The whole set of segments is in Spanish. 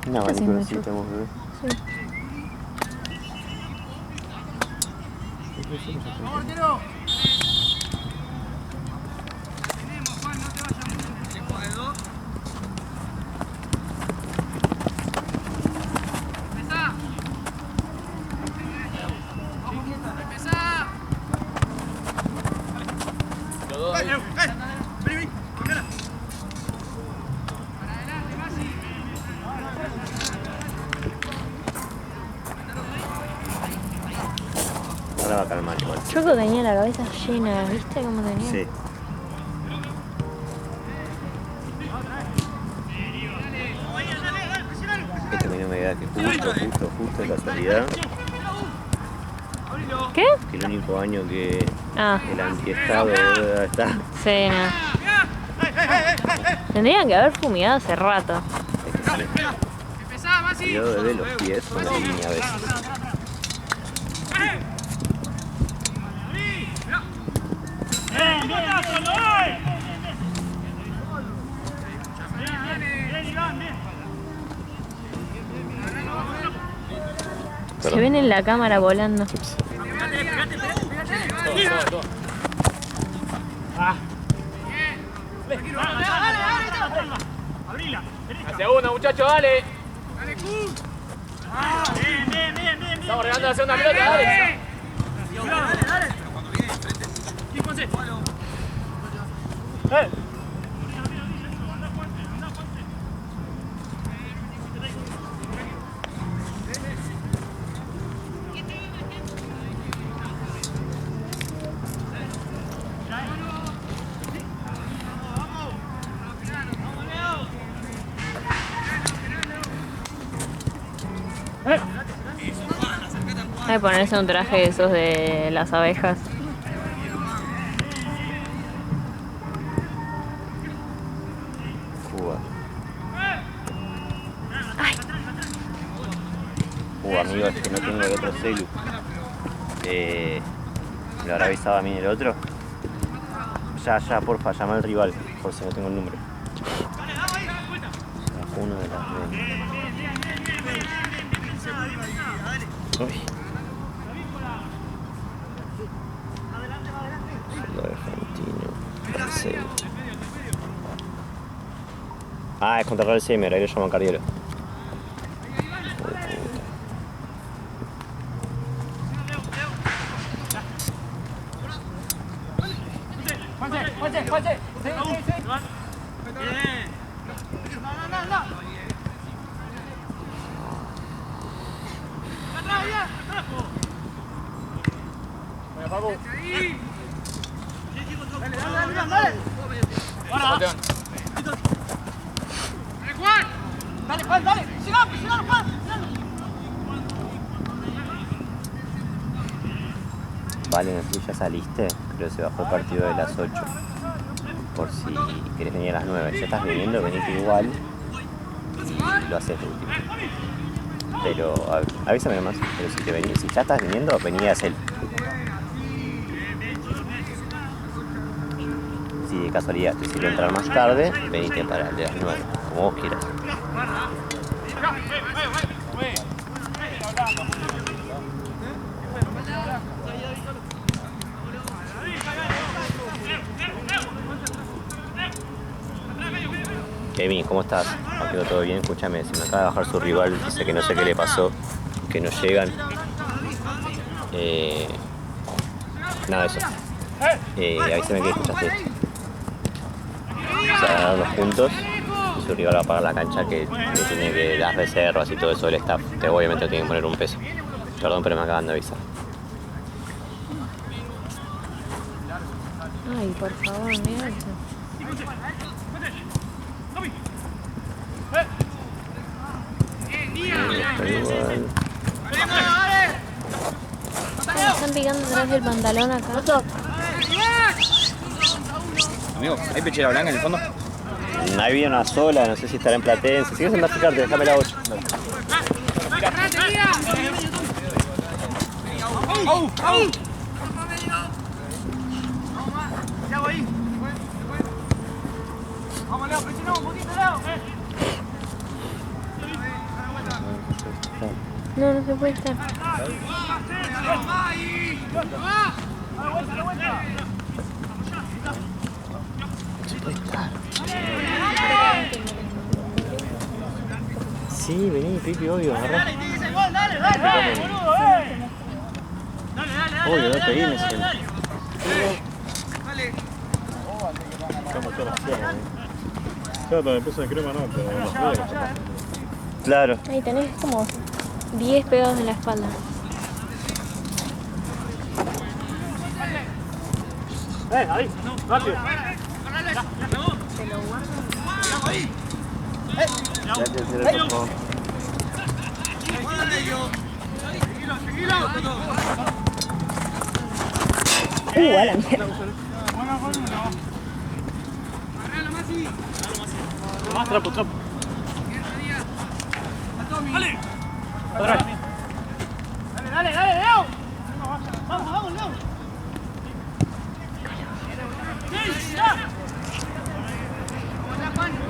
Un abanico necesitamos, bebé. Sí. ¡Vamos, arquero! Ahora va a calmar igual. Choco tenía la cabeza llena, ¿viste cómo tenía? Sí. Este me dio una idea que justo de casualidad, ¿Qué? que el único año que Ah, el antiestado está. sí, no. Tendrían que haber fumigado hace rato. Cuidado de los pies con la línea a veces. Se ven en la cámara volando. La segunda, muchachos, dale. Estamos regando la segunda pelota, dale. Hay que ponerse un traje de esos de las abejas. Cuba. Amigo, es que no tengo el otro celu. ¿Lo habrá avisado a mí el otro? Ya, porfa, llama al rival, por si no tengo el número. Uno de las Uy. Lo de Argentino. El celu. Ah, es contra el Alzheimer, ahí lo llaman Cardiero. Dale, Juan, dale. Sigamos, Juan. Vale, tú ya saliste, creo que se bajó el partido de las 8. Por si querés venir a las 9. Ya estás viniendo, venite igual y lo haces de último. Pero avísame nomás, pero si ya estás viniendo, vení a hacer. Si de casualidad te sirve entrar más tarde, venite para el de las 9, como vos quieras. Kevin, ¿cómo estás? ¿Quedó todo bien? Escúchame, se me acaba de bajar su rival, dice que no sé qué le pasó, que no llegan. Nada de eso. Avísame que escuchaste esto. Se van a dar los puntos y su rival va a pagar la cancha que tiene que las reservas y todo eso del staff, que obviamente tiene que poner un peso. Perdón, pero me acaban de avisar. Ay, por favor, mira eso. Me están picando atrás del pantalón acá. Amigo, ¿hay pechera blanca en el fondo? Ahí viene una sola, no sé si estará en Platense. Si quieres embarcarte, déjame la voz. Vamos, Leo, presionamos un poquito, Leo. No, no se puede estar. Sí, vení, Pipi, obvio, agarrá. Dale, boludo, Obvio, date ahí, me siento. Estamos todas las piernas, Claro, me puse de crema no, pero las piernas capaz. Claro. Ahí tenés como 10 pegados en la espalda. ahí, rápido. Gracias, por favor. A la mierda. Más trapo. Dale, Leo. Vamos, Leo.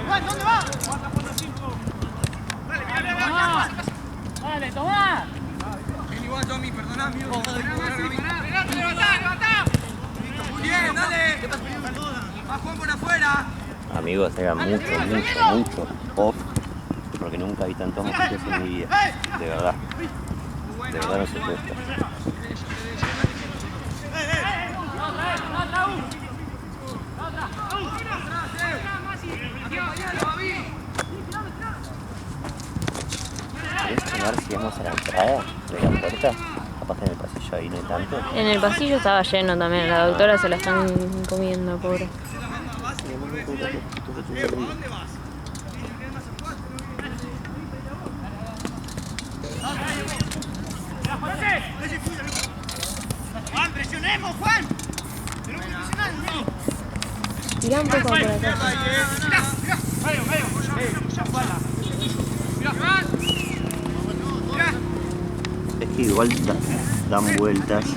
Juan, ¿dónde va? Dale, tomá. Igual, Tommy, perdona, amigo. Levantá. Muy bien, dale. Va Juan por afuera. Amigos, hagan mucho off, porque nunca vi tantos mojitos en mi vida. De verdad no se puede estar. ¿Querés ver si vamos a la entrada de la puerta? Capaz que en el pasillo ahí no hay tanto. En el pasillo estaba lleno también. La doctora se la están comiendo, pobre. ¿Dónde vas? Juan, presionemos, Juan. Tenemos que presionar, Tirá un poco por acá. Es que igual dan vueltas. Sí,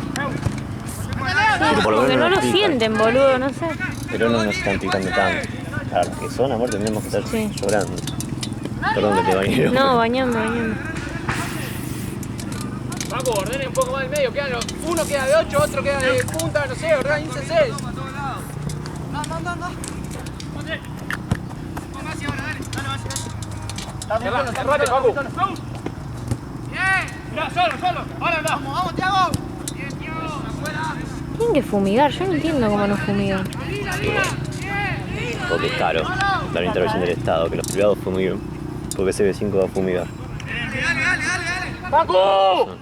porque no lo sienten, boludo, no sé. Pero no nos están picando tanto. Para los que son, amor, tendríamos que estar llorando. Perdón que te bañé. No, bañando. Paco, ordenen un poco más el medio. Uno queda de 8, otro queda de punta, no sé, organícense. Cerrate, Paco. Mirá, solo. Ahora anda. Vamos, Thiago. Tienen que fumigar, yo no entiendo cómo no fumigan. Porque es caro. La intervención del Estado, que los privados fumigan. Porque CB5 va a fumigar. Dale. ¡Paco!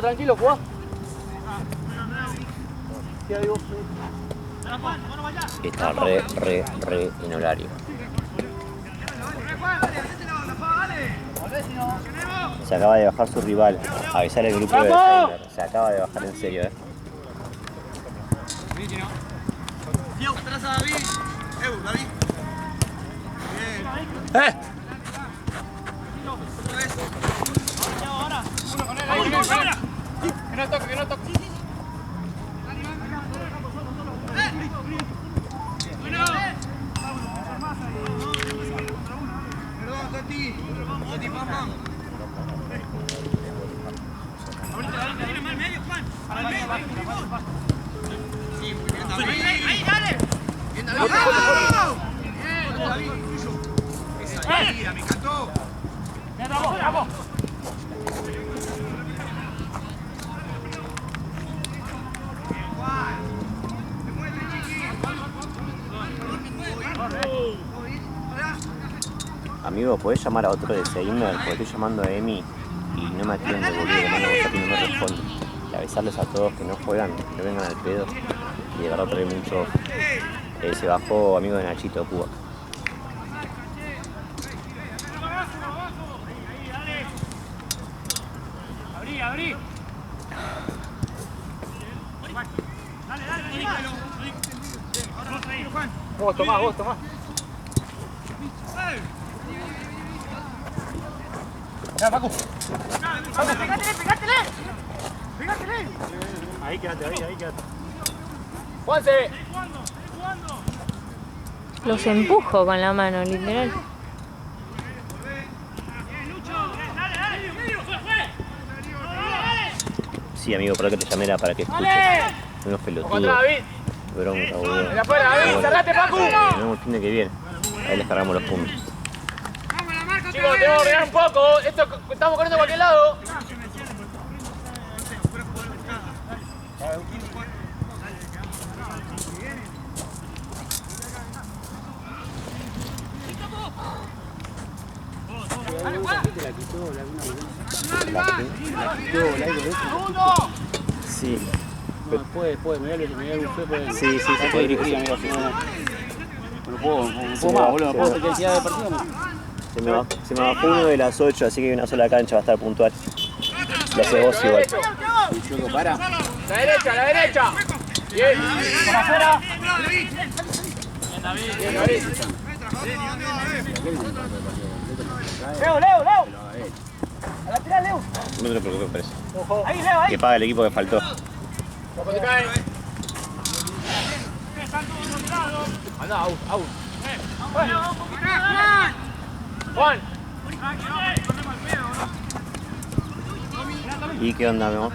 Tranquilo, jugá. Está re en horario. Se acaba de bajar su rival. Avisar al grupo de defender. Se acaba de bajar en serio, Diego, atrás a David. David. ¡Eh! Otra vez. Que no toque. Perdón, Toti, vamos. Sí, muy bien, David. Ahí, dale. Bien, David. Bien, David, tuyo. Esa salida, me encantó. Vamos. Amigo, ¿podés llamar a otro de Seimer? Porque estoy llamando a Emi y no me atiende, boludo. No me responde. Y avisarles a todos que no juegan, que no vengan al pedo. Y de verdad trae mucho. Se bajó amigo de Nachito, Cuba. Abrí. Vos tomás. Ya, Paco. Pegátele. Ahí quédate, ahí quédate. ¡Juanse! Los empujo con la mano, literal. Sí, amigo, por lo que te llamé era para que escuches. Unos Contra pelotudos. David. Bronca, boludo. De afuera, David, cerrate, Pacu. Nos vemos el fin de que viene. Ahí les cargamos los puntos. Chicos, tenemos que ordenar un poco. Esto, estamos corriendo a cualquier lado. Sí. Puede, me voy a buscar, puede. Sí, se puede dirigir. Amigo, si no, no puedo más, boludo, no puedo hacer cantidad de partidos. Se me bajó uno de las 8, así que hay una sola cancha, va a estar puntual. Lo haces vos igual. Choco, para. La derecha. Bien. Por afuera. Bien, David. Leo. A la tirar, Leo. No te preocupes por eso. Ahí, Leo, ahí. Que paga el equipo que faltó. Ojo, te cae. Anda, out. Juan. ¿Y qué onda, amor?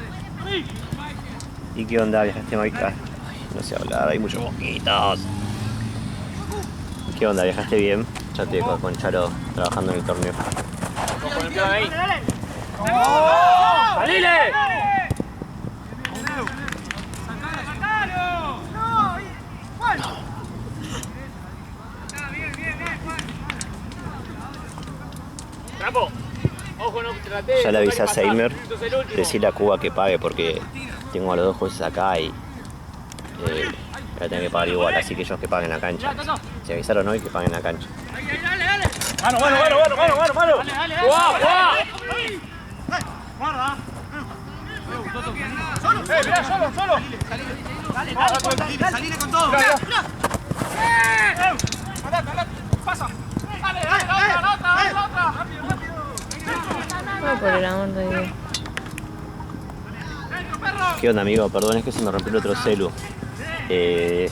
¿Y qué onda? ¿Viajaste a Maica? No sé hablar, hay muchos mosquitos. ¿Qué onda? ¿Viajaste bien? Ya te con Charo trabajando en el torneo. Con el clave ahí. ¡Salile! Trapo. Ojo, no traté. Ya le avisé a Seimer, decirle a Cuba que pague porque tengo a los dos jueces acá y voy a tener que pagar igual, así que ellos que paguen la cancha. Si avisaron hoy, que paguen la cancha. Mano. ¡Guau! Guarda. Mirá, solo. Salile con todo. Pasa. Dale, otra. No, por el amor de Dios. ¿Qué onda, amigo? Perdón, es que se me rompió el otro celu. Sí.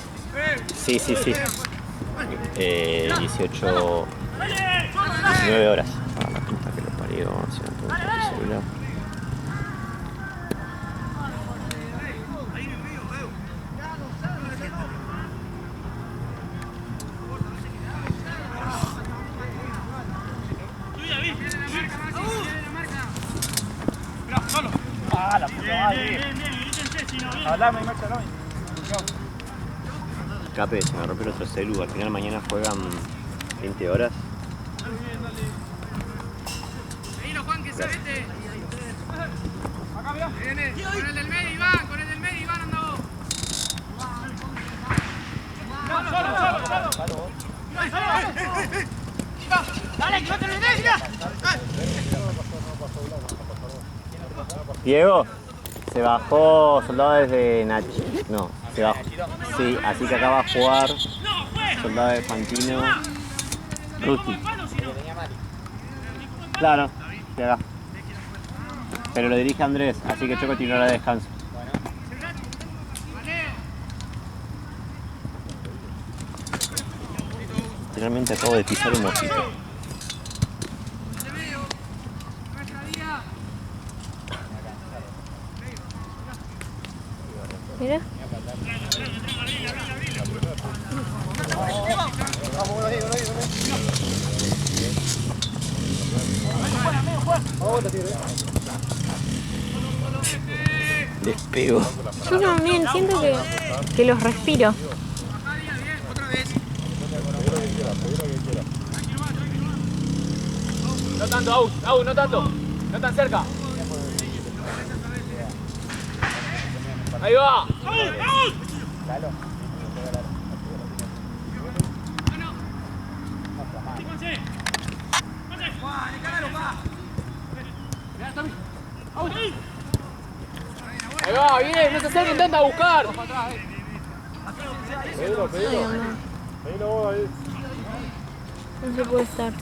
19 horas. Ah, la puta que lo parió. Se me tuvo el celular. Ah, la puta madre. Hablame, Macho, hablame. Cape, se me rompió el otro celu. Al final mañana juegan 20 horas. Seguilo, Juan, que se vete. Viene, con el del medio, Iván, anda vos. Solo. Dale, que no te olvides, mira. Diego, se bajó Soldado desde Nachi. No, se bajó. Sí, así que acá va a jugar Soldado de Fantino. Ruti. Claro, de acá. Pero lo dirige Andrés, así que Choco tiene hora de descanso. Literalmente acabo de pisar un mosquito. Mira. Les pego. Yo también siento que los respiro. No tanto, Au, no tanto. No tan cerca. Ahí va. Ahí va, bien, no se acerquen, intenta buscar. Pedilo. Pedilo vos ahí. No se puede estar.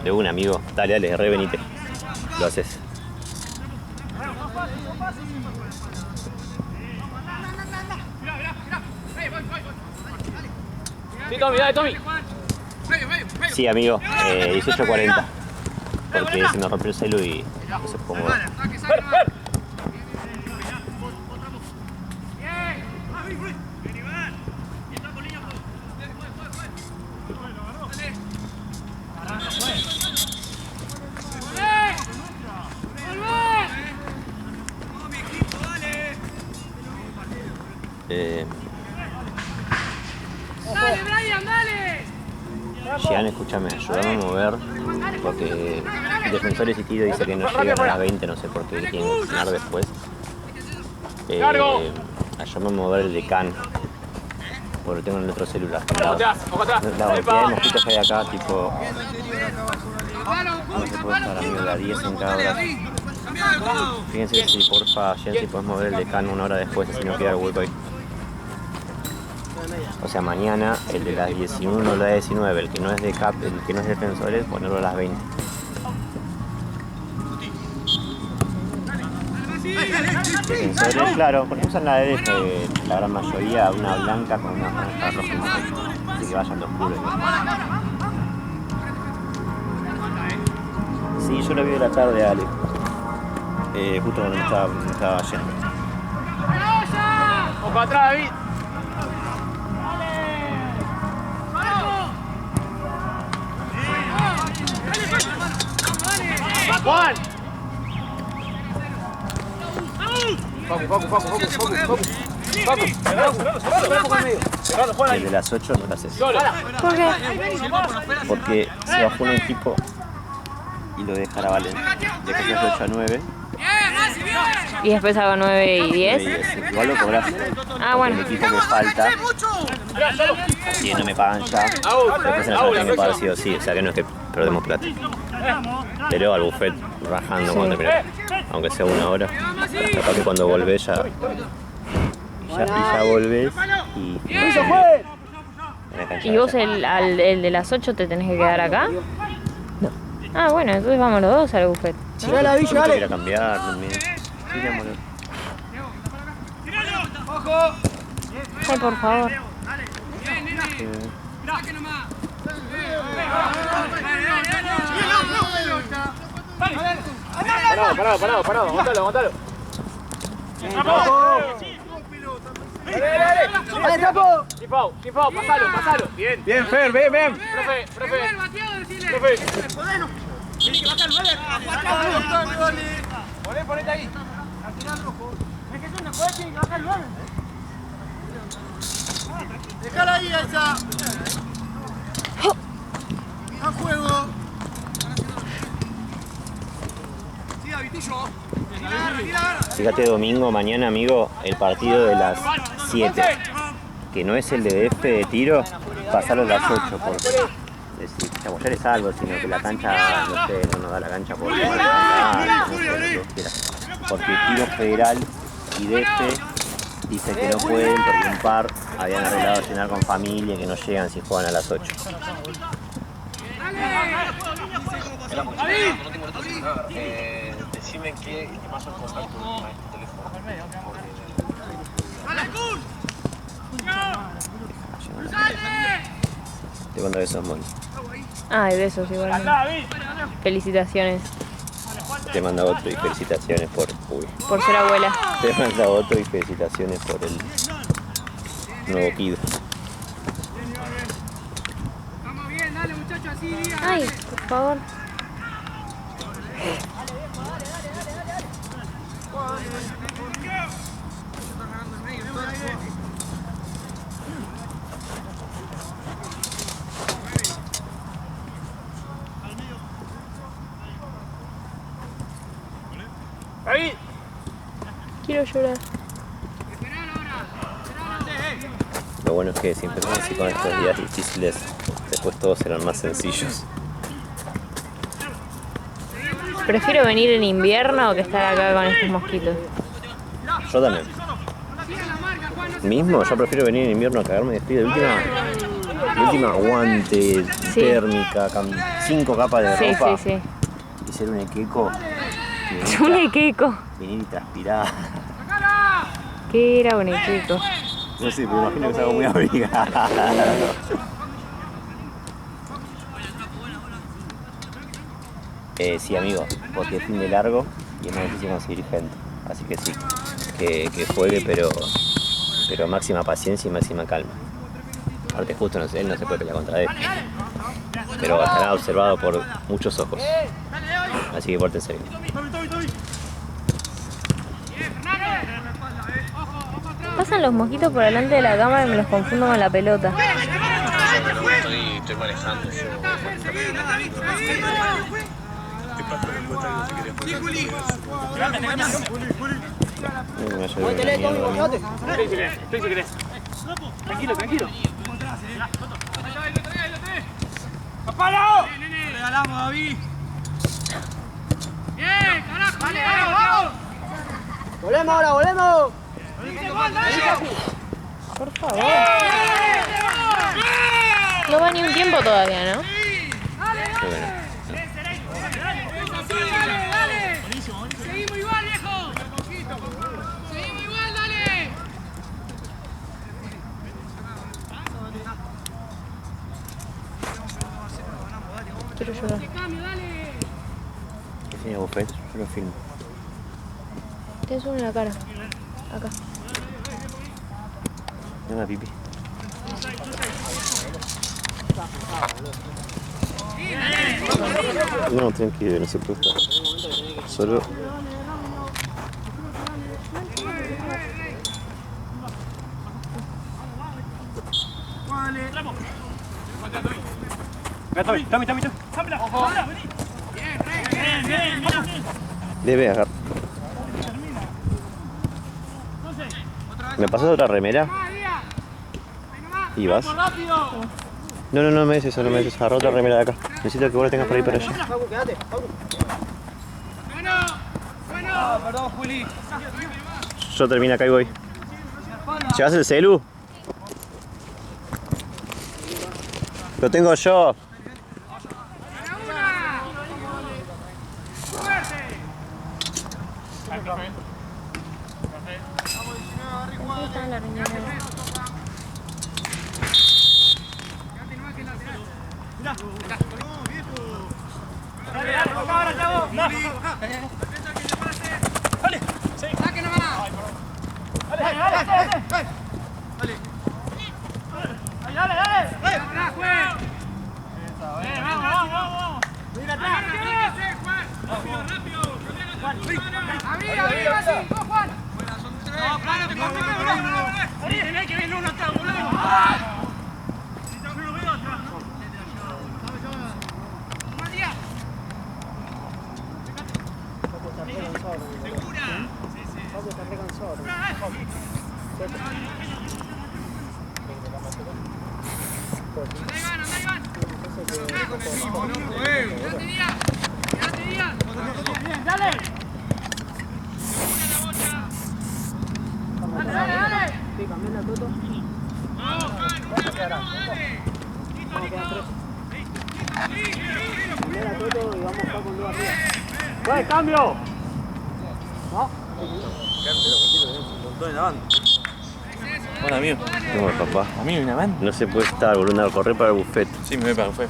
De una, amigo. Dale, dale, re venite. Lo haces. Sí, Tommy, dale, Tommy. Sí, amigo. 18:40. Porque se me rompió el celu y no se puede mover. Dale, Brian, dale. Jean, escúchame, ayúdame a mover porque Defensores y Tiro dice que no llegan a las 20, no sé por qué tienen que cenar después. Ayúdame a mover el decán porque tengo en el otro celular. La cantidad de mosquitos que hay acá, tipo, no se puede estar, amigo, la 10 en cada hora. Fíjense si porfa, Jean, si puedes mover el decán una hora después, así no queda el hueco ahí. O sea, mañana el de las 19 o la 19, el que no es de cap, el que no es de Defensores, ponerlo a las 20. Defensores, claro, porque usan la de la gran mayoría, una blanca con una franja roja, así que vayan de oscuro. Sí, yo lo vi de la tarde, Ale. Justo cuando me estaba yendo. Ojo atrás, David. Juan. El de las 8 no lo haces. ¿Por qué? Porque se bajó un equipo y lo dejará Valen. De que es 8 a 9. Y después hago 9 y 10. Igual lo cobras. Ah, bueno. El equipo que falta, si no me pagan ya, después en el tienen que pagar sí o sí. O sea que no es que perdemos plata. Pero al buffet rajando cuando termine. Aunque sea una hora. Capaz que cuando volvés ya volvés y... ¿Y vos el de las 8 te tenés que quedar acá? No. Ah, bueno, entonces vamos los dos al buffet. Llegá a la villa, dale. Quiero cambiar también. Sí, amor. Ay, por favor. Parado, aguantalo. ¡Dale, Rapo! Chifao, pasalo. Bien. Bien, Fer, bien. Profe. Tiene que bajar el 9. Ponete ahí. Es que es una jugada, tiene que bajar el 9. Dejala ahí, Elsa. A juego. Siga, Vitillo. Fíjate, domingo, mañana, amigo, el partido de las 7, que no es el de DF de Tiro, pasarlo a las 8, porque Chabollar es algo, sino que la cancha, no sé, no nos da la cancha por no sé, lo que quiera. Porque Tiro Federal y DF dice que no pueden porque un par habían arreglado cenar con familia, que no llegan si juegan a las 8. Decime qué pasó en contacto con este teléfono. Te cuento besos, Moni. Ay, besos igual. Felicitaciones Te manda otro y felicitaciones por... Uy. por ser abuela. Te manda otro y felicitaciones por el nuevo kid. Vamos bien, dale, muchachos, así, diga. Ay, por favor. David. Quiero llorar. Lo bueno es que si empezamos así con estos días difíciles, después todos serán más sencillos. Prefiero venir en invierno que estar acá con estos mosquitos. Yo también. Mismo, yo prefiero venir en invierno a cagarme de frío. De última, De última, guante, Sí. térmica, 5 capas de Sí, ropa. sí, sí. Y ser un equeco. Un equeco. Venir y transpirar. ¿Qué era un equeco? No sé, pero imagino que es algo muy abrigado. Sí, amigo, porque es fin de largo y es muy difícil conseguir gente. Así que sí, que juegue, pero máxima paciencia y máxima calma. Aparte, justo él no se puede pelear contra él. Pero estará observado por muchos ojos. Así que pórtense bien. Pasan los mosquitos por delante de la cámara y me los confundo con la pelota. Estoy manejando yo. Tranquilo, tranquilo. Regalamos, David. Bien, carajo. Vale, vamos. Volvemos ahora, volvemos. Por favor. No va ni un tiempo todavía, ¿no? Dale. Seguimos igual, viejo. Seguimos igual, dale. Quiero llorar. Cambio, dale. ¿Qué tiene Buffet? Yo lo filmo. Te hace uno en la cara. Acá. Una pipi. No, tranquilo, no se puede estar. Solo. Debe agarrar. ¿Me pasas otra remera? ¿Y vas? No me des eso, no me des eso. Agarra otra remera de acá. Necesito que vos la tengas por ahí para allá. Quédate. Bueno. Perdón, Juli. Yo termino acá y voy. ¿Llevas el celu? Lo tengo yo. Está en la reunión. ¡Cambio! Bueno, amigo. No, papá. A mí una van. No se puede estar, boludo. A correr para el buffet. Sí, me voy para fue.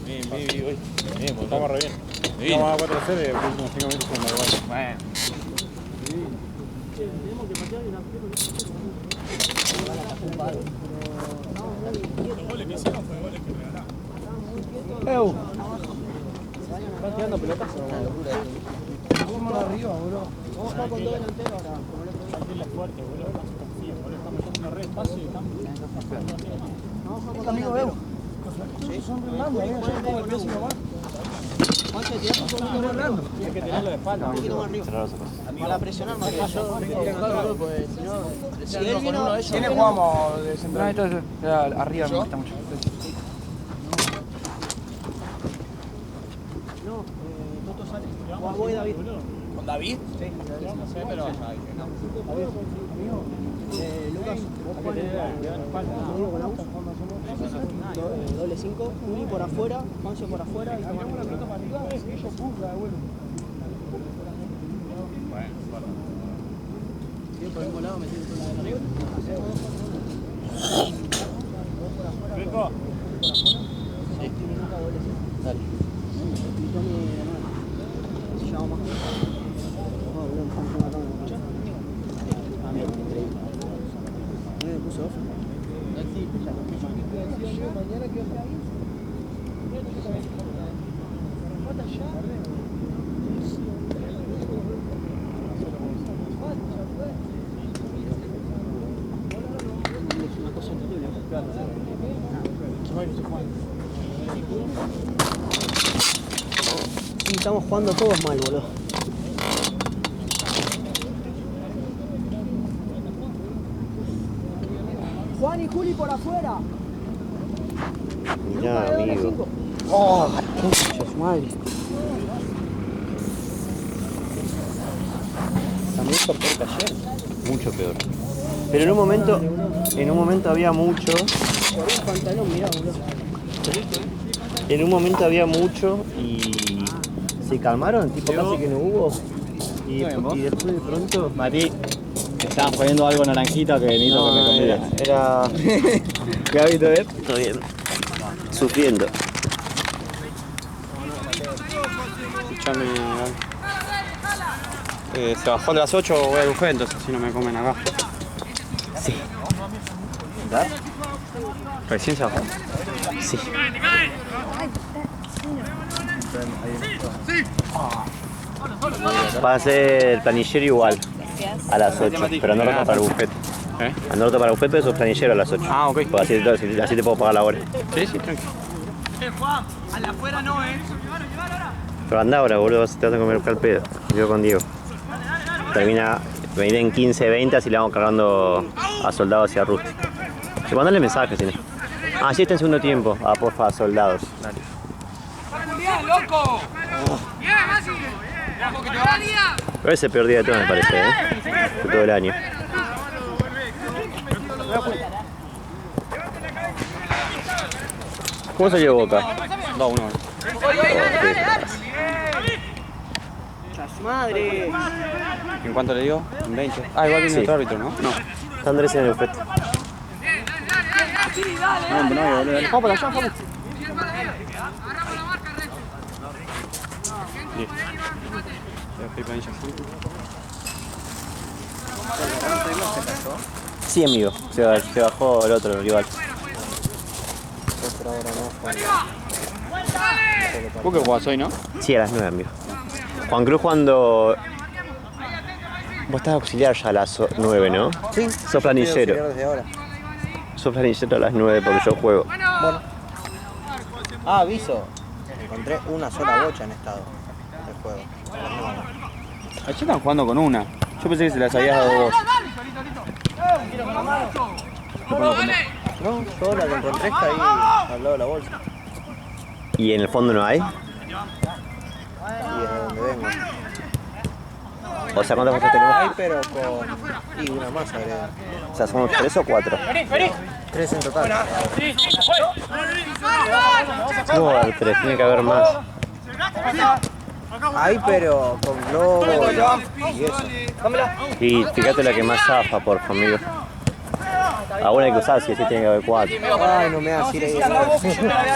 Bien, Estamos re bien. Divino. Vamos a 4-0 y los últimos 5 minutos son igual. Bueno. ¿Están tirando pelotas? Vamos arriba, boludo. Vamos a jugar con dos delanteros ahora. Fuerte, boludo. Confío, boludo. Estamos yendo re despacio y estamos. Amigo, veo. Son Orlando, yo pongo el peso nomás. Juanse, tirás un poquito más Orlando. Hay que tenerlo de espalda. Un poquito más arriba. Para presionar más que yo. Si él vino... ¿Quiénes jugamos de central? Arriba me gusta mucho. Voy David. ¿Con David? Sí, no sé, pero Lucas, vos pones medio con Aus, doble 5, Uli por afuera, Juancio por afuera y tomamos la pelota para arriba y ellos buscan, bueno. Sí, por el mismo lado metiendo por la de arriba. Rico. Sí. Dale. Y Tommy de nuevo. Si llamamos más. No, boludo, me están matando, ¿me escuchás? Ah, mira, increíble. ¿No me puso off? Mañana que otra ahí. Es una cosa increíble. Sí, estamos jugando todos mal, boludo. Juan y Juli por afuera. Mirá, amigo. Oh, concha su madre. También por peor que ayer. Mucho peor. Pero en un momento había mucho. Por un pantalón, mirá, boludo. En un momento había mucho y se calmaron, tipo casi que no hubo. Y después de pronto. Mati, estaban poniendo algo naranjita que necesito que me conviene. Era. ¿Qué hábito es? Todo bien. Sufriendo. Escuchame, se bajó de las 8, voy al buffet, entonces si no me comen acá. Sí. ¿Verdad? ¿Recién se bajó? Sí. Va a ser planillero igual. A las 8, pero no roto para el buffet. No roto para el buffet, pero eso es planillero a las 8. Ah, ok. Pues así te puedo pagar la hora. Sí, sí, tranquilo. Juan, a la afuera no, Pero anda ahora, boludo, te vas a comer el pedo. Yo con Diego. Termina en 15, 20, así le vamos cargando a soldados y a Rusty. Que mandale mensajes, ¿sí? Ah, sí, está en segundo tiempo. Ah, porfa, soldados. Dale. ¡Bien, loco! ¡Bien, Masi! Pero es el peor día de todo, me parece, ¿eh? De todo el año. ¿Cómo salió Boca? 2-1. Madre. ¿En cuánto le dio? En 20. Ah, igual viene Sí. otro árbitro, ¿no? No. Está Andrés en el buffet. No, boludo. Vamos para allá, vamos. Sí, amigo. Se bajó el otro, el rival. ¿Vos qué jugás hoy, no? Sí, a las 9, amigo. Juan Cruz cuando... Vos estás auxiliar ya a las 9, ¿no? Sí. Sos planillero. Desde ahora. Sos planillero a las 9 porque yo juego. Bueno. Ah, aviso. Encontré una sola bocha en estado del juego. Allí están jugando con una. Yo pensé que se las habías dado vos. No, yo la que encontré está ahí al lado de la bolsa. ¿Y en el fondo no hay? Y desde donde vengo. O sea, ¿cuántas cosas tenemos? Hay, pero con... Y una más agregada. O sea, ¿somos 3 o 4? 3 en total. ¿Cómo va a haber 3? Tiene que haber más. Hay, pero con globo y eso. Y fíjate la que más zafa, por favor, amigo. Alguna hay que usar, si así tiene que haber 4. Ay, no me hagas ir ahí.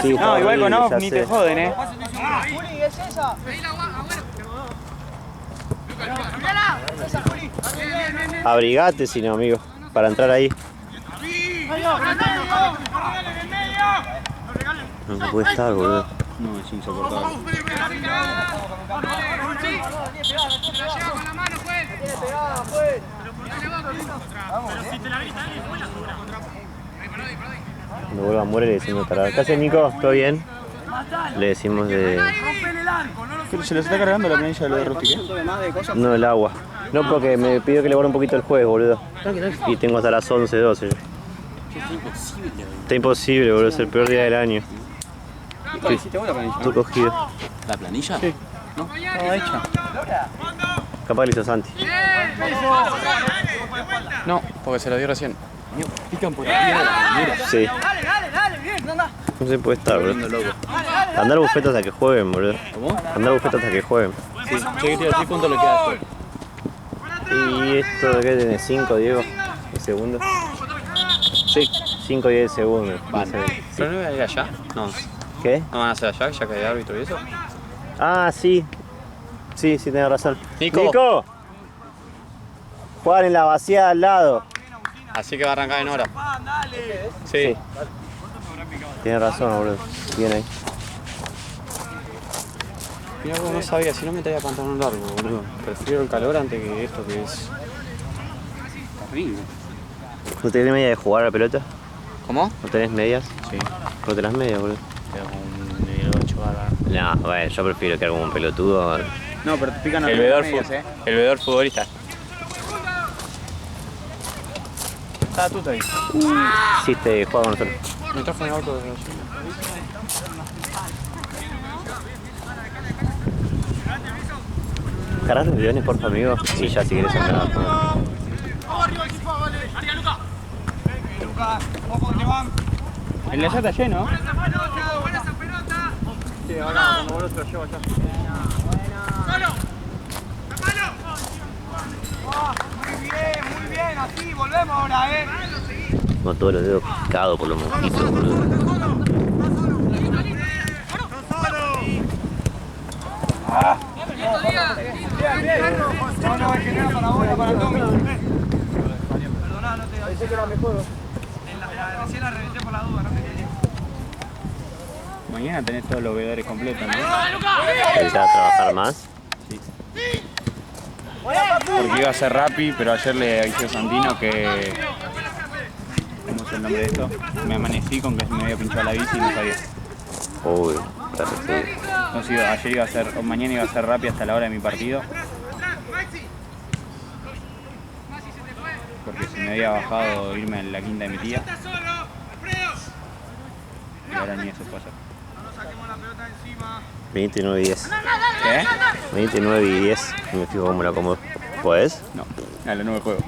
Sí, No, igual con horrible, off ya ni sé. te joden, Abrigate, si no, amigo, para entrar ahí. No puede estar, boludo. No, es insoportable. Cuando vuelva a morir le decimos tarado. ¿Qué haces, Nico? ¿Todo bien? Le decimos de... Pero se les está cargando la planilla de lo de Rusty, No, el agua. No, porque me pidió que le borre un poquito el jueves, boludo. Y tengo hasta las 11, 12. Está imposible, boludo. Es el peor día del año. ¿Cuál hiciste vos la planilla? Estoy cogido. ¿La planilla? Sí. No, estaba hecha. Capaz que lo hizo Santi. No, porque se la dio recién. Pican por aquí. Sí. Dale, bien, anda. No se puede estar, boludo. Andar bufetas hasta que jueguen, boludo. ¿Cómo? Andar bufetas hasta que jueguen. Sí, che, ¿qué cuánto le queda después? ¿Y esto de qué tiene? 5, Diego. ¿Un segundo? Sí. 5 y 10 segundos. Vale. Sí. ¿Pero no iba a ir allá? No. ¿Qué? ¿No van a hacer allá, ya que hay árbitro y eso? Ah, sí. Sí, tenés razón. Nico. Juegan en la vaciada al lado. Así que va a arrancar en hora. Sí. Tienes razón, boludo. Bien ahí. Mira, no sabía, si no me traía pantalón largo, boludo. Prefiero el calor antes que esto que es terrible. ¿No tenés media de jugar a la pelota? ¿Cómo? ¿No tenés medias? Sí. ¿No tenés medias, boludo? Pero con el 8 va a dar. No, bueno, yo prefiero quedar como un pelotudo. No, pero te pican El veedor futbolista. Está tú ahí. Sí, te juega con nosotros. Me trajo un auto de allí. Cargar los bidones, porfa, amigo. Y ya, si querés entrar. El de allá está lleno. Sí, ahora cuando vos lo llevo allá. Muy bien, así, volvemos ahora, Con todos los dedos picados por los mosquitos, boludo. No, es que no era para vos, era para Tommy. Perdoná, no te pensé que era mejor. Recién la reventé por la duda, no te quería. Mañana tenés todos los veedores completos, ¿no? ¿Necesitas trabajar más? Porque iba a ser Rappi, pero ayer le avisé a Santino que... ¿Cómo es el nombre de esto? Me amanecí con que me había pinchado la bici y no sabía. Uy, perfecto. Entonces ayer iba a ser, o mañana iba a ser Rappi hasta la hora de mi partido. Porque se me había bajado irme a la quinta de mi tía. Y ahora ni eso puede hacer. 29 y 10. ¿Qué? 29 y 10. Me fijo cómo la acomodo. ¿Puedes? No, dale, no me juego.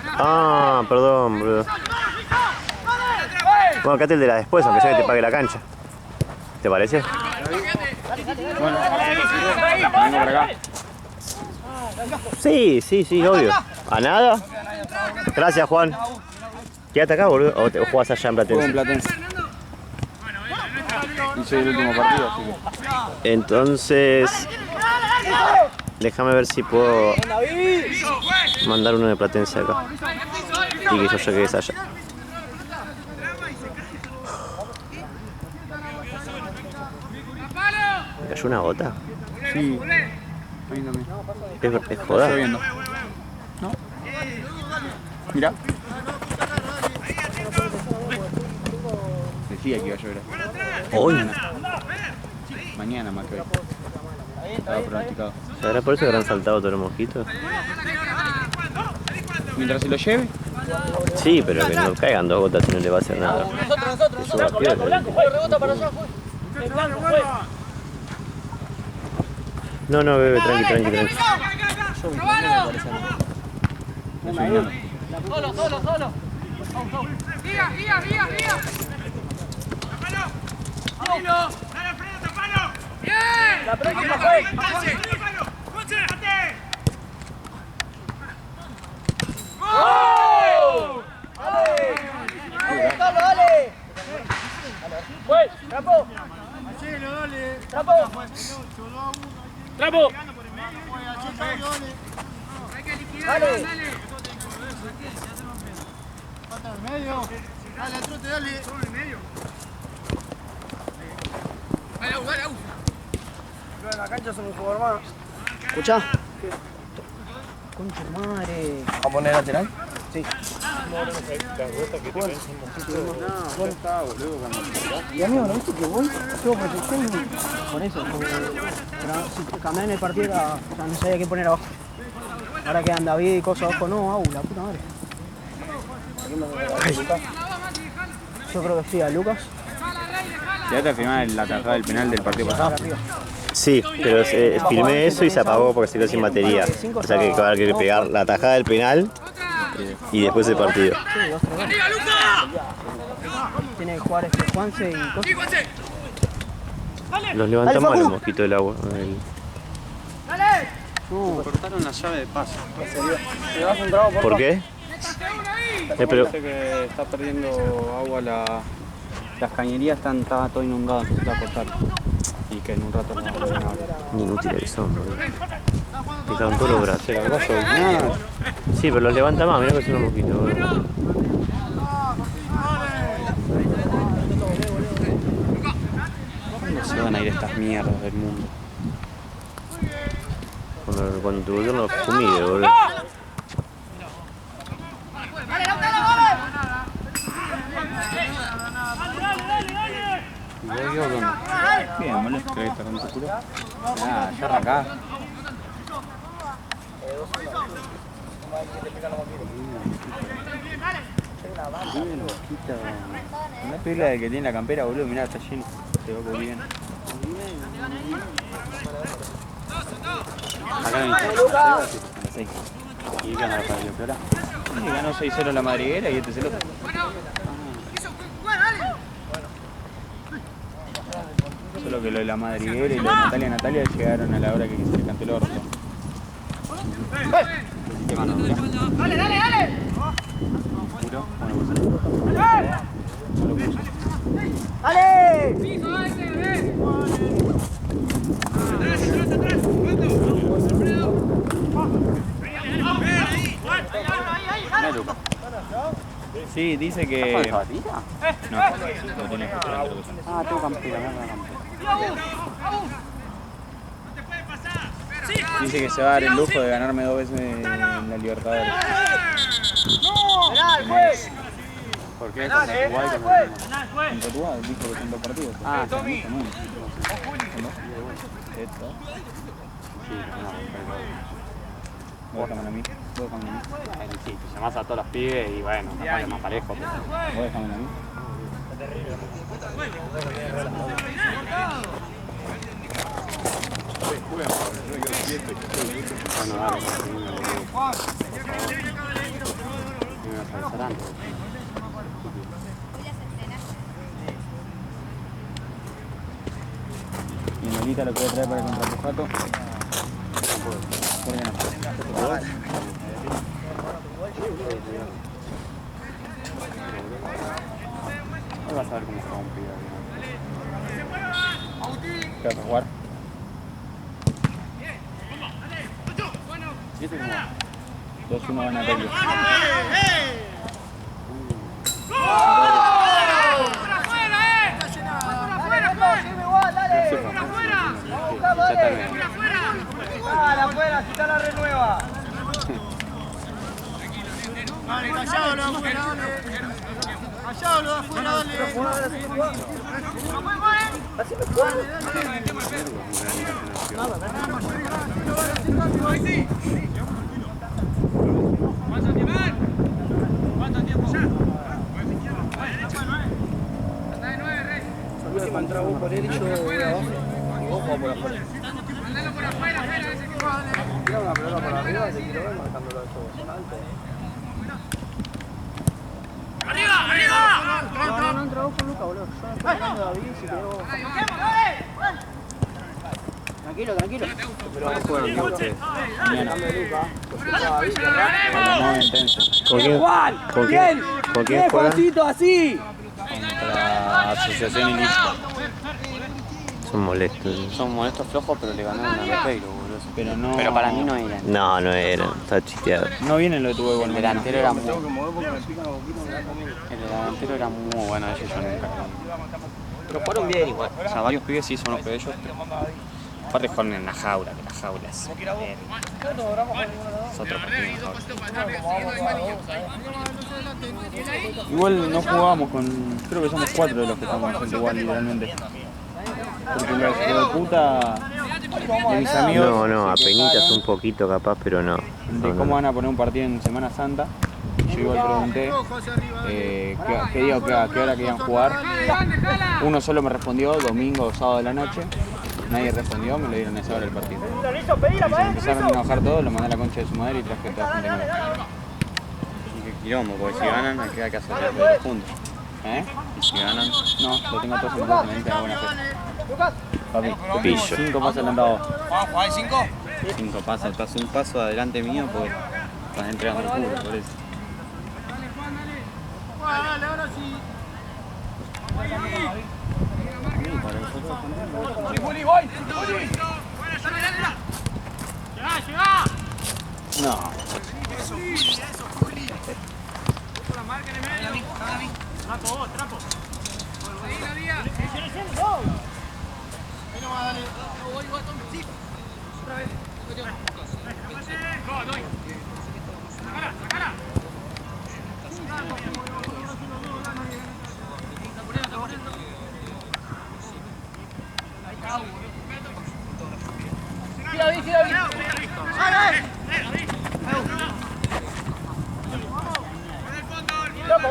Ah, perdón, boludo. Bueno, quédate el de la después, aunque sea que te pague la cancha. ¿Te parece? Bueno, vengo por acá. Sí, obvio. ¿A nada? Gracias, Juan. Quédate acá, boludo. O te jugás allá en Juego en Platense. Platense. Y soy el último partido, así que... Entonces, déjame ver si puedo mandar uno de Platense acá. Y que yo llegue allá. ¿Me cayó una gota? Sí. Viéndome. ¿Es joda? Estoy viendo. ¿No? Mira. Decía que iba a llover. Hoy. Mañana más que hoy. Estaba pronosticado. ¿Será por eso que habrán saltado todos los mosquitos? Mientras se lo lleve. Sí, pero que no caigan dos gotas y no le va a hacer nada. Nosotros. Rebota para allá, fue. No, bebé, tranqui. Solo. Guía. ¡Tapalo! ¡Dale, Alfredo, tapalo! ¡Bien! La próxima fue. ¡Gol! ¡Dale! ¡Pues! ¡Trapo! ¡Trapo! ¡Trapo! Hay que liquidar, dale. Falta en el medio. Dale, al trote, dale. Solo en el medio. Dale, en la cancha somos un jugador más. ¿Escuchá? Concha madre. ¿Va a poner lateral? Sí. Bueno, estaba boludo cuando... Y amigo, ¿no viste que voy? Tengo protección con eso. Pero si cambié en el partido, ya no sabía qué poner abajo. Ahora quedan David y cosas abajo. No, la puta madre. Yo creo que sí, a Lucas. ¿Ya te firmás la tajada del penal del partido pasado? Arriba. Sí, pero filmé eso y se apagó porque se quedó sin batería. O sea que va a haber que pegar la tajada del penal y después el partido. Sí, 2-3 goles. Tiene que jugar Juanse y Costa. Los levanta mal los mosquitos del agua. Cortaron la llave de paso. ¿Por qué? Pero Parece que está perdiendo agua las cañerías, está todo inundado, entonces va a cortar. Y que en un rato no va a abrir. inútiles que son, boludo. Picaban todos los brazos. Nada. Sí, pero los levanta más, mirá que son unos mosquitos, boludo. ¿Cuándo se van a ir estas mierdas del mundo? Cuando tu gobierno los fumige, boludo. Bien, molesto que está con ese culo. Ya arrancá. Una pila de que tiene la campera, boludo, mirá, está lleno. Se va muy bien. Acá no está. ¿Y qué anda para el Flora? Sí, ganó 6-0 la Madriguera y este es el otro. Solo que lo de la Madriguera y lo de Natalia llegaron a la hora que se cantó el orto. ¿Qué mano? ¡Dale, dale, dale! ¿Puro? Bueno, pues no lo puso. ¡Dale! Mira, Luca. Sí, dice que... ¿No zapatilla? No, lo tiene que escuchar, creo que son. Ah, tengo campera, no dice que se va a dar el lujo de ganarme 2 veces en la Libertadores. ¿Por qué? ¿Contra Uruguay? ¿Contra Uruguay? Dijo que son 2 partidos. Ah, sí, mucho menos. ¿Esto? Sí, no, ¿vos déjame a mí? ¿Vos déjame a mí? Sí, te llamás a todos los pibes y bueno, capaz que más parejo. ¿Vos déjame a mí? Bueno, dale, por favor. ¿Y Melita lo puede traer para contra Pujato? ¿Por qué no? Hoy vas a ver cómo se va un pibe. ¿Qué vas a jugar? ¿Y este cómo va? 2-1 gana Pelio. ¡Afuera! ¡Quita la renueva! Dale, callado lo de afuera, dale. Callado lo de afuera, dale. ¿Cuánto tiempo ya? Anda de 9, Rey. Salió de contra vos por él y yo voy abajo. Y vos jugás por afuera. Mandalo por afuera, espera, ese que va, dale. Tira una pelota por arriba y te quiero ver marcándolo de todo. Son altos. ¡Arriba, arriba! No entra vos con Luca, boludo. Yo no estoy hablando de David, si querés vos. Tranquilo, tranquilo. Pero vamos a jugar el ustedes. Mañana. ¿Con quién? ¿Con quién? ¿Con quién juegan? Así! Contra Asociación Ilícita. Son molestos. Son molestos flojos, pero le ganaron a Lopeiro, boludo. Pero no... Pero para mí no eran. No, no eran. Está chisteado. No viene lo de tu huevo. El delantero era muy... El delantero era muy bueno, ellos yo nunca. Pero fueron bien igual. O sea, varios pibes sí son los que ellos. Aparte juegan en la jaula, que la jaula es otro partido. Igual no jugábamos con... Creo que somos 4 de los que estamos en igual, literalmente. Porque los hijos de puta de mis amigos... No, apenitas un poquito capaz, pero no. De cómo van a poner un partido en Semana Santa. Yo igual pregunté qué día o qué hora querían jugar. Uno solo me respondió, domingo o sábado de la noche. nadie respondió, me lo dieron a esa hora el partido. Y se empezaron a enojar todos, lo mandé a la concha de su madre y traje toda la gente nueva. Y qué quilombo, porque si ganan, hay que hacer los puntos. ¿Eh? Y si ganan, No, lo tengo a todos en la mente de buena fe. Papi, Pillo. 5 pasos adelantados. Juanjo, ¿hay 5? 5 pasos, estás un paso adelante mío, pues estás entregando el culo, por eso. Dale, ahora sí. Juli, voy. Llegá. No. Trapo. Ahí la vía. Ahí nomás, dale. Voy, tome. Sí. Otra vez. Doy. Sacala. Gira bien. Trapo.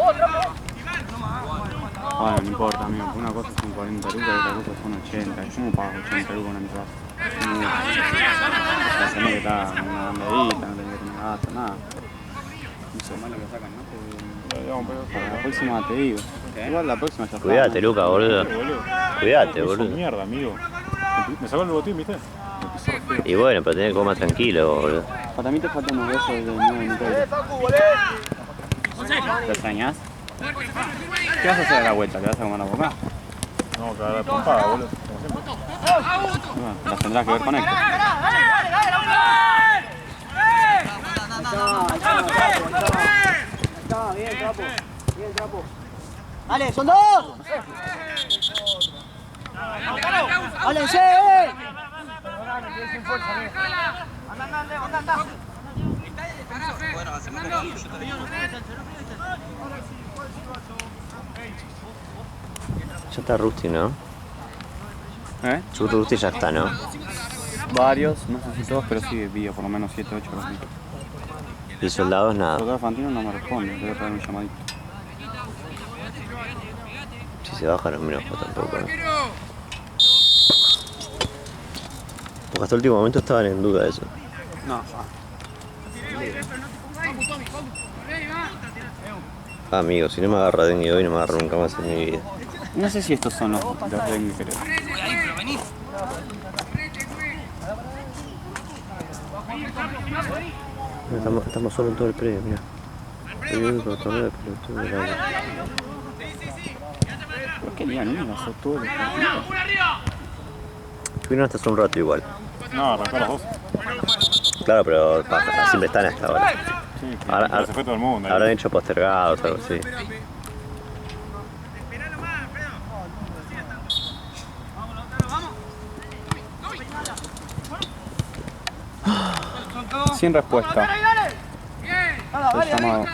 Bueno, no importa, amigo. Una cosa son 40 lucas y otra cosa son 80. ¿Cómo pago 80 lucas una entrada? La semana que está una bandadita, no tengo que tener gasto, nada. No sé más lo que sacan, ¿no? Para la próxima te digo. Igual la próxima ya está. Cuídate, Luca, boludo. Cuídate, Eso boludo. mierda, amigo. Me sacó el botín, ¿viste? Y bueno, pero tenés que comer más tranquilo, boludo. Para mí te faltan unos besos de 9 minutos. ¿Te extrañas? ¿Qué vas a hacer a la vuelta? ¿Te vas a comer la boca? No, que la pompada, boludo. Como siempre. Bueno, las tendrás que ver con esto. Está bien, Trapo. ¡Dale, son dos! ¡Háblense! Anda. Ya está Rusty, ¿no? ¿Eh? Su Rusty ya está, ¿no? Varios, no sé si todos, pero sí vi por lo menos 7, 8 o así. Y soldados, El nada. doctor Fantino no me responde, le voy a pegar un llamadito. Si se baja no me enojo tampoco, ¿no? Porque hasta el último momento estaban en duda de eso. No, Amigo, si no me agarra dengue hoy, no me agarra nunca más en mi vida. no sé si estos son los dengue, creo. Estamos solo en todo el predio, mira. El único torneo de pelotudo del año. ¿Por qué ligan uno? Hacer todo el Estuvieron hasta hace un rato igual. No, arrancó a las 12. Claro, pero siempre están a esta hora. Sí, Ahora se fue todo el mundo. habrán hecho postergados o algo así. Sin respuesta. Estoy llamado.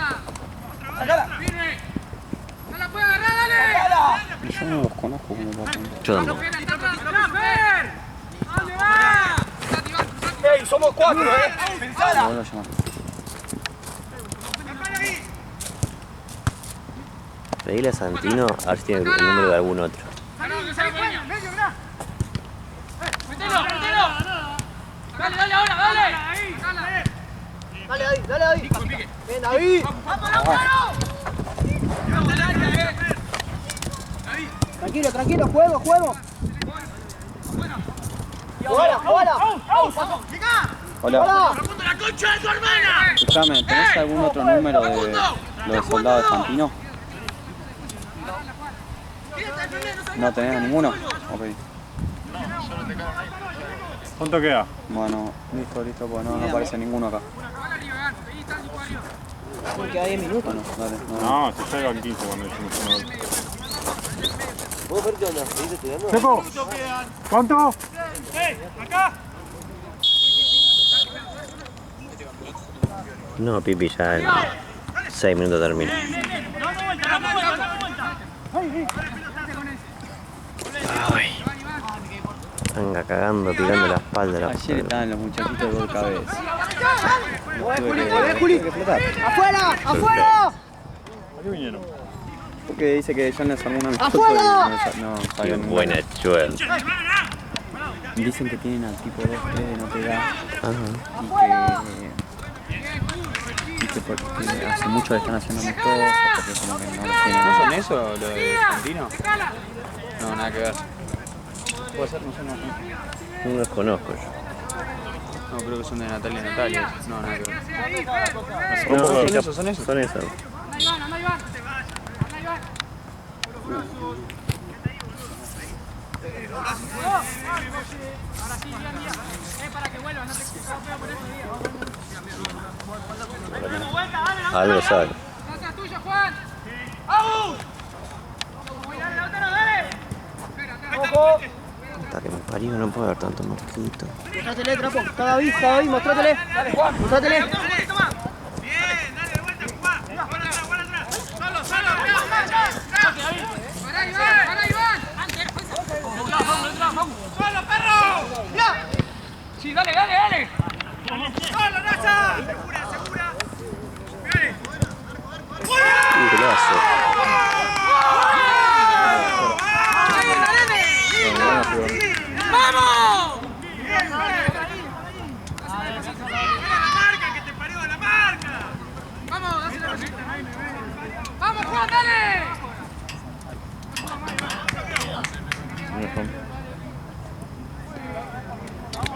Yo no los conozco como patrón. Yo tampoco. ¡Ey, somos 4, Lo vuelvo a llamar. Pedile a Santino a ver si tiene el número de algún otro. Dale ahora, dale. Dale, David. Bien, David. Tranquilo, juego. Juega. Hola. ¡La concha de tu hermana! Escuchame, ¿tenés algún otro número de los de soldados de Fantino? ¿No tenés ninguno? Ok. ¿Cuánto queda? Bueno, listo, pues no aparece ninguno acá. Queda 10 minutos. Bueno, dale. No, se llega al 15 cuando decimos uno. ¿Vos ver qué onda? ¿Seguís estudiando? ¿Sepo? ¿Cuánto? ¡Acá! No, Pipi, ya en 6 minutos termina. Ay. Anga cagando, tirando la espalda. La Ayer estaban los muchachitos de gol cabeza. Juli. ¡Afuera! ¿A qué vinieron? Porque dice que John les armó una ¡Afuera! no Qué sabía ninguna. buena chuel. Dicen que tienen al tipo 2-3 de Notre Dame Ajá. y que porque hace mucho están haciendo amistosos, porque como que no los tienen. ¿No son eso, lo de Argentino? No, nada que ver. Puede ser, no sé, No los conozco yo. No, creo que son de Natalia y Natalia. No, nada que ver. No, son sí, esos, son esos. Son esos. Algo sabe. Puta que me parió, no puedo ver tanto mosquito. Mostrátele, Trapo. Está David, mostrátele. Mostrátele. Bien, dale de vuelta, Juan. Bola atrás. Solo. Para Iván. Solo, perro. Ya. Sí, dale. Solo, Nacha. Segura. Bien. Golazo. ¡Vamos! La marca, que te parió la marca. Vamos, Juan, dale.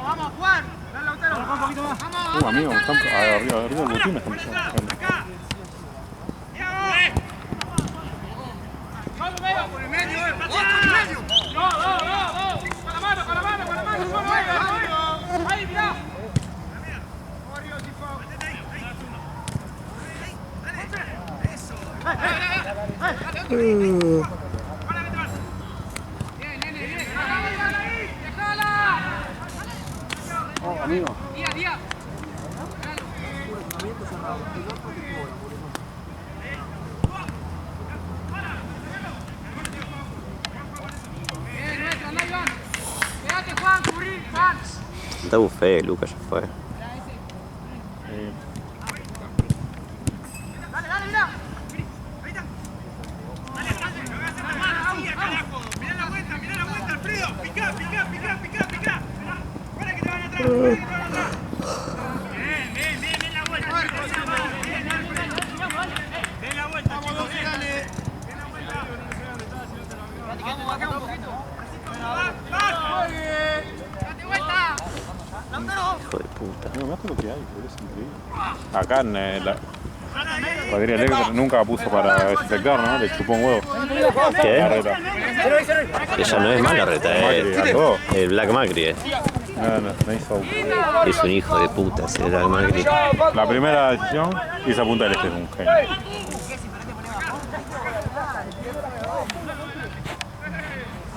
Vamos, Juan. Dale, Lautaro. Un poquito más. Vamos. Amigo, están arriba del botín, me están pisando. Vamos, Beba, por el medio, por el medio. No. Con la mano. Ahí, mirá. Bien. Dejala. amigo. Día. Bien, anda, Iván. Quédate, Juan, cubrí, Juan. Está buffet, Lucas, ya fue. Dale, mirá. Ahí está. Dale, no voy a hacer la mano, carajo. Mirá la vuelta, Alfredo. Picá. Fuera que te van atrás. Bien la vuelta. Bien la vuelta, chicos. Dale. Bien la vuelta. Vamos, bajá un poquito. ¡Vas! ¡Date vuelta! ¡Lautaro! Hijo de puta. No, más lo que hay, es increíble. Acá en la Padría Electra nunca puso para desinfectar, ¿no? Le chupó un huevo. ¿Qué? Carreta. Ella no es Macarreta, el Black Macri. No hizo. Es un hijo de puta ese Black Macri. La primera decisión hizo Punta del Este, es un genio.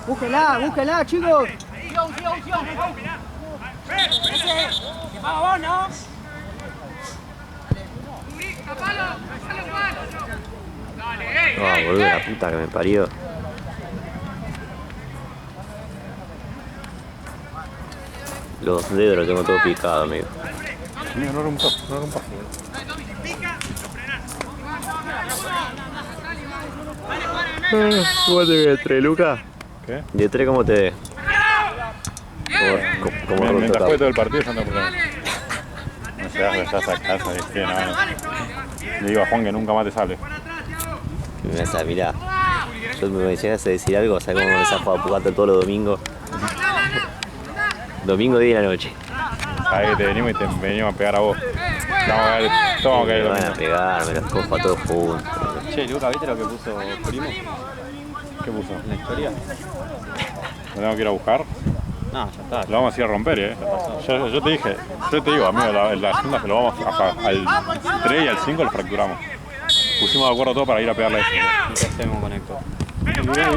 Búsquela, chicos. Vamos vos, ¿no? Tapalo, Juan. Dale, No, boludo, la puta que me parió. Los dedos los tengo todo picado, amigo. Mira, no rompas. Pica, lo frenás. ¿Cómo te ve, 3, Lucas? ¿Qué? ¿De 3 cómo te ve? ¿Cómo Mientras fue todo roto? el partido, yo no problema. No se hace, estás a casa, ¿viste? No. Le digo a Juan que nunca más te sale. Me vas a mirar. Yo me llegas a decir algo, ¿sabes cómo me vas a jugar Pugato todos los domingos? Domingo 10 de la noche. Sabés que te venimos y te venimos a pegar a vos. Vamos a caer Me el van a domingo. pegar, me los cojo a todos juntos. Che, Luca, ¿viste lo que puso Primo ¿Qué puso? en la historia? ¿Lo tengo que ir a buscar? No, ya está. Lo vamos a ir a romper, Yo te dije, yo te digo, amigo, la segunda que lo vamos al 3 y al 5 lo fracturamos. Pusimos de acuerdo todo para ir a pegarle a ese. ¿Qué hacemos con Héctor?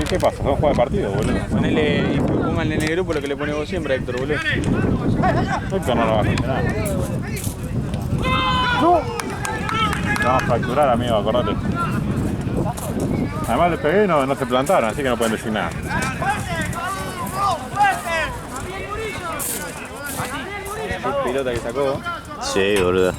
¿Y qué pasa? ¿Son juegos de partido, boludo? Ponele, pónganle en el grupo lo que le pone vos siempre a Héctor, boludo. Héctor no lo va a funcionar. Lo vamos a fracturar, amigo, acordate. Además les pegué y no se plantaron, así que no pueden decir nada. Esa pilota que sacó. Sí, boludo.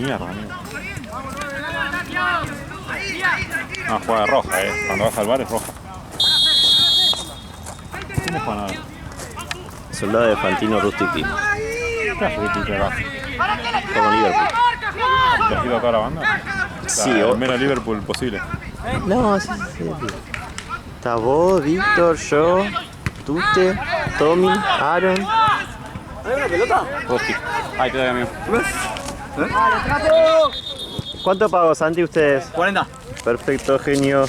mierda, amigo. No, juega de roja, Cuando vas al bar es roja. ¿Quién es Juan ahora? Soldado de Fantino Rustici. ¿Qué hace Rustici acá? Como Liverpool. ¿Elegido a toda la banda? Sí, el menos Liverpool posible. No, sí. Está vos, Víctor, yo, Tute, Tommy, Aaron. ¿Hay una pelota? Rusti. Ahí te doy, amigo. ¡Vale, trapo! ¿Cuánto pagó, Santi, ustedes? 40. Perfecto, genio.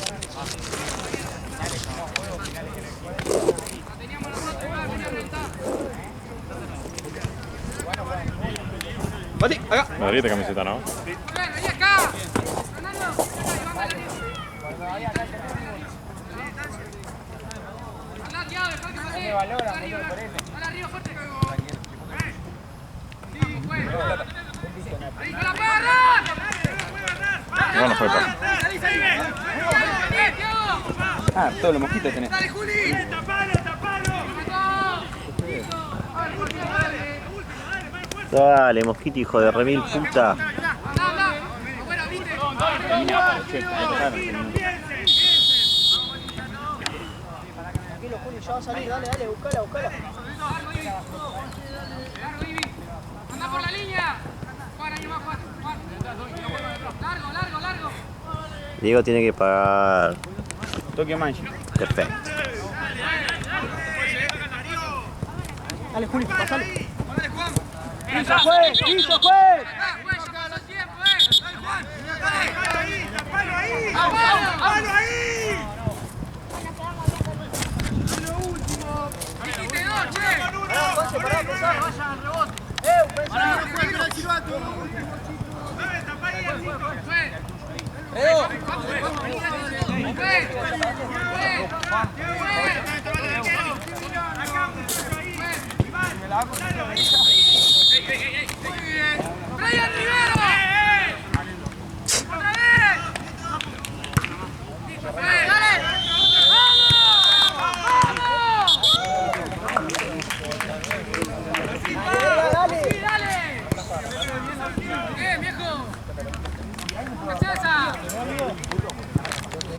Mati, acá. Madrid de camiseta, ¿no? No, no fue para. Ah, todos los mosquitos tenés. Dale, mosquito, hijo de remil puta. Tranquilo, Juli, ya va a salir, dale, buscala. ¡Anda por la línea! Juan, ahí va, Juan. Largo. Diego tiene que pagar. Tokio Manchi. Perfecto. Dale, Juli, pasale. ¡Piso, juez! ¡Juez, ya pasó el tiempo, ¡Dale, Juan! ¡Tapalo ahí! ¡Lo último! ¡Dijiste dos, che! Pará, vaya al rebote. ¡Juega el silbato! ¡Tapá ahí, Juez! ¡Juez!